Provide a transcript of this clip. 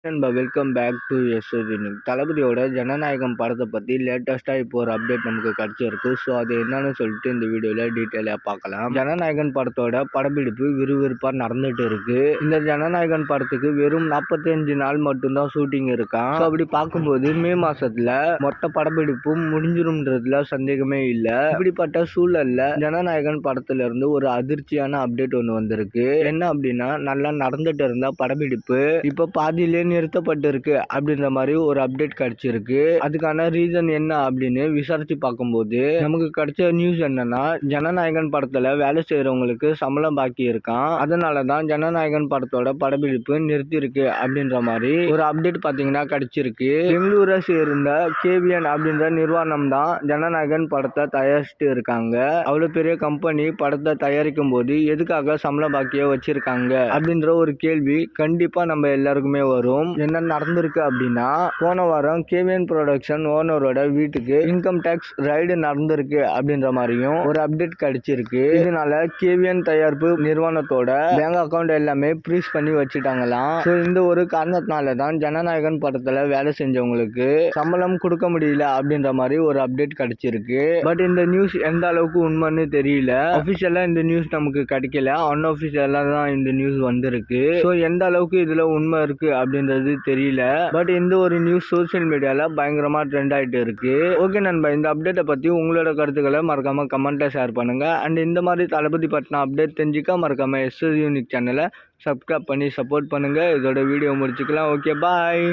நண்பா welcome back to எஸ்எஸ்வினிக். தளபதியோட ஜனநாயகம் படத்தை பற்றி லேட்டஸ்ட்டாக இப்போ ஒரு அப்டேட் நமக்கு கிடச்சிருக்கு. ஸோ அது என்னன்னு சொல்லிட்டு இந்த வீடியோவில் டீட்டெயிலாக பார்க்கலாம். ஜனநாயகன் படத்தோட படப்பிடிப்பு விறுவிறுப்பாக நடந்துட்டு இருக்கு. இந்த ஜனநாயகன் படத்துக்கு வெறும் 45 நாள் மட்டும்தான் ஷூட்டிங் இருக்கான். ஸோ அப்படி பார்க்கும்போது மே மாசத்துல மொத்த படப்பிடிப்பும் முடிஞ்சிரும்ன்றதுல சந்தேகமே இல்லை. இப்படிப்பட்ட சூழல்ல ஜனநாயகன் படத்துல இருந்து ஒரு அதிர்ச்சியான அப்டேட் ஒன்று வந்திருக்கு. என்ன அப்படின்னா, நல்லா நடந்துட்டு இருந்த படப்பிடிப்பு இப்போ பாதியிலே நிறுத்தப்பட்டிருக்கு அப்படின்ற மாதிரி ஒரு அப்டேட் கிடைச்சிருக்கு. அதுக்கான ரீசன் என்ன அப்படின்னு விசாரிச்சு பார்க்கும்போது நமக்கு கிடைச்ச நியூஸ் என்னன்னா, ஜனநாயகன் படத்துல வேலை செய்யறவங்களுக்கு சம்பளம் பாக்கி இருக்கான். அதனாலதான் ஜனநாயகன் படத்தோட படப்பிடிப்பு நிறுத்தி இருக்கு அப்படின்ற மாதிரி ஒரு அப்டேட் பாத்தீங்கன்னா கிடைச்சிருக்கு. பெங்களூரை சேர்ந்த கேவிஎன் அப்படின்ற நிறுவனம் தான் ஜனநாயகன் படத்தை தயாரிச்சுட்டு இருக்காங்க. அவ்வளவு பெரிய கம்பெனி படத்தை தயாரிக்கும் போது எதுக்காக சம்பள பாக்கிய வச்சிருக்காங்க அப்படின்ற ஒரு கேள்வி கண்டிப்பா நம்ம எல்லாருக்குமே வரும். என்ன நடந்திருக்கு அப்படின்னா, போன வாரம் கேவிஎன் ப்ரொடக்ஷன் ஓனரோட வீட்டுக்கு இன்கம் டாக்ஸ் ரைடு நடந்திருக்கு அப்படின்ற மாதிரியும் ஒரு அப்டேட் கிடைச்சிருக்கு. இதனால கேவிஎன் தயாரிப்பு நிறுவனத்தோட பேங்க் அக்கௌண்ட் எல்லாமே ஃப்ரீஸ் பண்ணி வச்சுட்டாங்களாம். இந்த ஒரு காரணத்தினால தான் ஜனநாயகன் படத்துல வேலை செஞ்சவங்களுக்கு சம்பளம் கொடுக்க முடியல அப்படின்ற மாதிரி ஒரு அப்டேட் கிடைச்சிருக்கு. பட் இந்த நியூஸ் எந்த அளவுக்கு உண்மைன்னு தெரியல. அபிஷியலா இந்த நியூஸ் நமக்கு கிடைக்கல, அன்அபிஷியலா தான் இந்த நியூஸ் வந்திருக்கு. ஸோ எந்த அளவுக்கு இதுல உண்மை இருக்கு அப்படின்றது தெரியல. பட் இந்த ஒரு நியூஸ் சோசியல் மீடியால பயங்கரமா ட்ரெண்ட் ஆயிட்டு இருக்கு. ஓகே நண்பா, இந்த அப்டேட்டை பத்தி உங்களோட கருத்துக்களை மறக்காம கமெண்ட்ல ஷேர் பண்ணுங்க. அண்ட் இந்த மாதிரி தளபதி பத்தின அப்டேட் தெரிஞ்சுக்க மறக்காம எஸ்எஸ் யூனிக் சேனலை சப்ஸ்கிரைப் பண்ணி சப்போர்ட் பண்ணுங்க. இதோட வீடியோ முடிச்சுக்கலாம். ஓகே, பாய்.